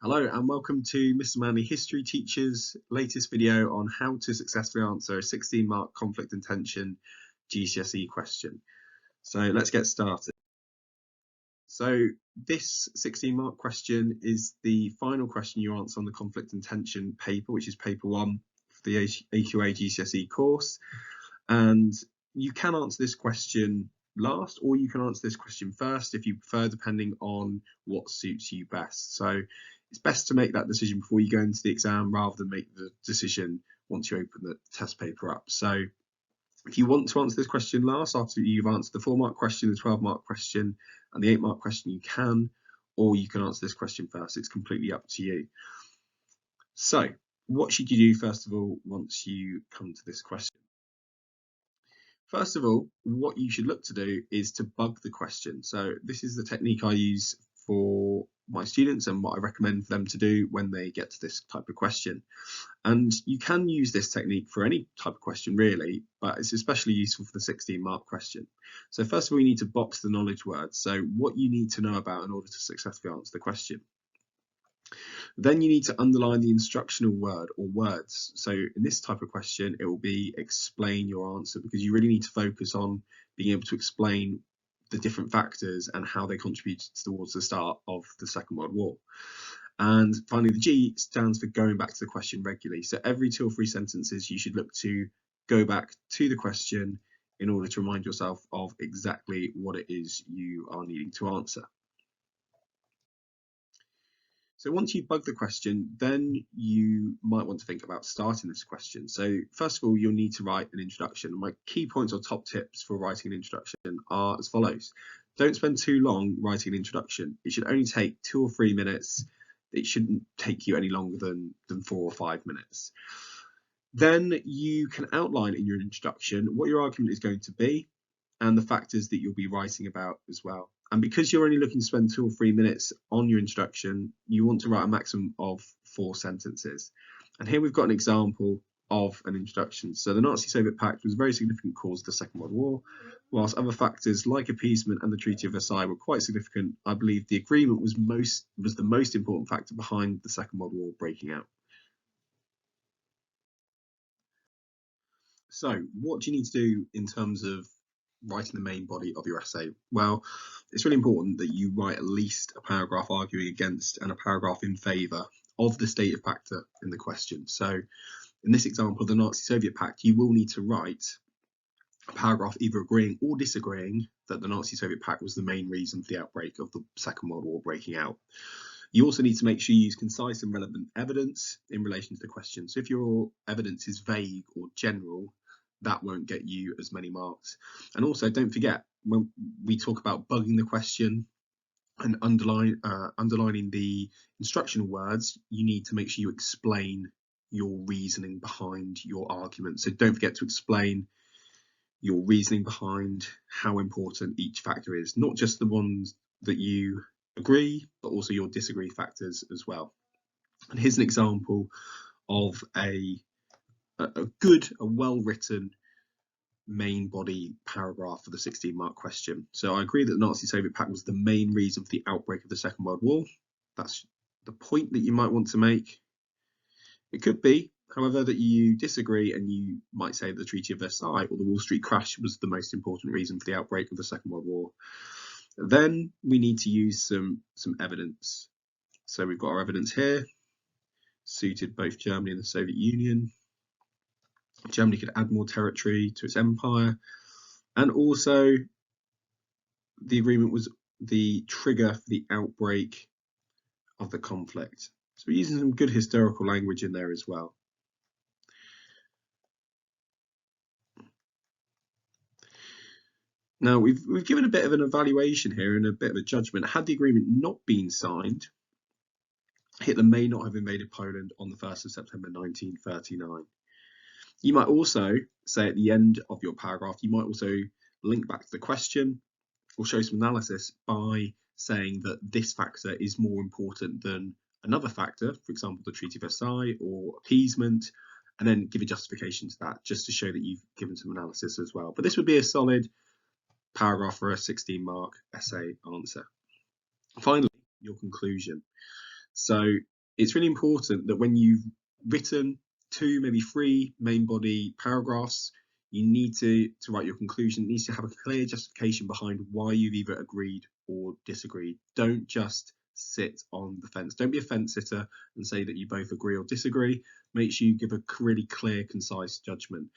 Hello and welcome to Mr. Manley History Teacher's latest video on how to successfully answer a 16-mark conflict and tension GCSE question. So let's get started. So this 16-mark question is the final question you answer on the conflict and tension paper, which is paper 1 for the AQA GCSE course. And you can answer this question last, or you can answer this question first if you prefer, depending on what suits you best. So it's best to make that decision before you go into the exam rather than make the decision once you open the test paper up. So if you want to answer this question last, after you've answered the 4-mark question, the 12-mark question, and the 8-mark question, you can, or you can answer this question first. It's completely up to you. So what should you do, first of all, once you come to this question? First of all, what you should look to do is to bug the question. So this is the technique I use for my students and what I recommend for them to do when they get to this type of question. And you can use this technique for any type of question really, but it's especially useful for the 16-mark question. So first of all, you need to box the knowledge words. So what you need to know about in order to successfully answer the question. Then you need to underline the instructional word or words. So in this type of question, it will be explain your answer, because you really need to focus on being able to explain the different factors and how they contributed towards the start of the Second World War. And finally, the G stands for going back to the question regularly. So every 2 or 3 sentences, you should look to go back to the question in order to remind yourself of exactly what it is you are needing to answer. So once you've bugged the question, then you might want to think about starting this question. So first of all, you'll need to write an introduction. My key points or top tips for writing an introduction are as follows. Don't spend too long writing an introduction. It should only take 2 or 3 minutes. It shouldn't take you any longer than 4 or 5 minutes. Then you can outline in your introduction what your argument is going to be and the factors that you'll be writing about as well. And because you're only looking to spend 2 or 3 minutes on your introduction, you want to write a maximum of 4 sentences. And here we've got an example of an introduction. So the Nazi-Soviet Pact was a very significant cause of the Second World War. Whilst other factors like appeasement and the Treaty of Versailles were quite significant, I believe the agreement was the most important factor behind the Second World War breaking out. So what do you need to do in terms of writing the main body of your essay? Well, it's really important that you write at least a paragraph arguing against and a paragraph in favour of the stated factor in the question. So in this example, the Nazi-Soviet Pact, you will need to write a paragraph either agreeing or disagreeing that the Nazi-Soviet Pact was the main reason for the outbreak of the Second World War breaking out. You also need to make sure you use concise and relevant evidence in relation to the question. So if your evidence is vague or general, that won't get you as many marks. And also don't forget, when we talk about bugging the question and underlining the instructional words, you need to make sure you explain your reasoning behind your argument. So don't forget to explain your reasoning behind how important each factor is, not just the ones that you agree, but also your disagree factors as well. And here's an example of a well-written main body paragraph for the 16-mark question. So I agree that the Nazi-Soviet Pact was the main reason for the outbreak of the Second World War. That's the point that you might want to make. It could be, however, that you disagree and you might say the Treaty of Versailles or the Wall Street crash was the most important reason for the outbreak of the Second World War. Then we need to use some evidence. So we've got our evidence here, suited both Germany and the Soviet Union. Germany could add more territory to its empire, and also the agreement was the trigger for the outbreak of the conflict. So we're using some good historical language in there as well. Now we've given a bit of an evaluation here and a bit of a judgment. Had the agreement not been signed, Hitler may not have invaded Poland on the 1st of September 1939. You might also say at the end of your paragraph, you might also link back to the question or show some analysis by saying that this factor is more important than another factor, for example, the Treaty of Versailles or appeasement, and then give a justification to that just to show that you've given some analysis as well. But this would be a solid paragraph for a 16-mark essay answer. Finally, your conclusion. So it's really important that when you've written 2, maybe 3 main body paragraphs, you need to write your conclusion. It needs to have a clear justification behind why you've either agreed or disagreed. Don't just sit on the fence. Don't be a fence sitter and say that you both agree or disagree. Make sure you give a really clear, concise judgment.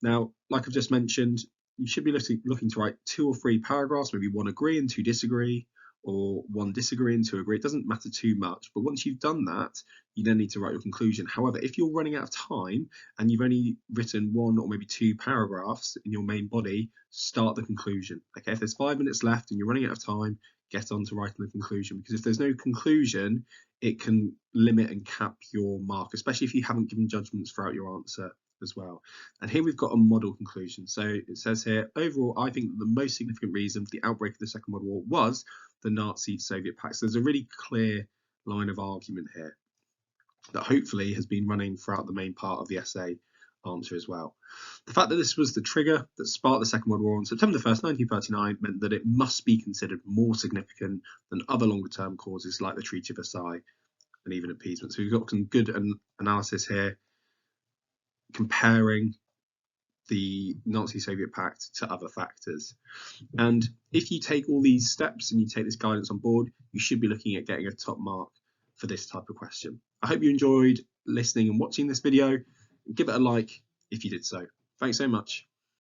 Now, like I've just mentioned, you should be looking to write 2 or 3 paragraphs, maybe 1 agree and 2 disagree, or 1 disagree and 2 agree. It doesn't matter too much, but once you've done that, you then need to write your conclusion. However, if you're running out of time and you've only written 1 or maybe 2 paragraphs in your main body, start the conclusion. Okay, if there's 5 minutes left and you're running out of time, get on to writing the conclusion, because if there's no conclusion, it can limit and cap your mark, especially if you haven't given judgments throughout your answer as well. And here we've got a model conclusion. So it says here, overall, I think that the most significant reason for the outbreak of the Second World War was the Nazi-Soviet pact. So there's a really clear line of argument here that hopefully has been running throughout the main part of the essay answer as well. The fact that this was the trigger that sparked the Second World War on September 1st, 1939 meant that it must be considered more significant than other longer term causes like the Treaty of Versailles and even appeasement. So we've got some good analysis here comparing the Nazi-Soviet pact to other factors. And if you take all these steps and you take this guidance on board, you should be looking at getting a top mark for this type of question. I hope you enjoyed listening and watching this video. Give it a like if you did so. Thanks so much.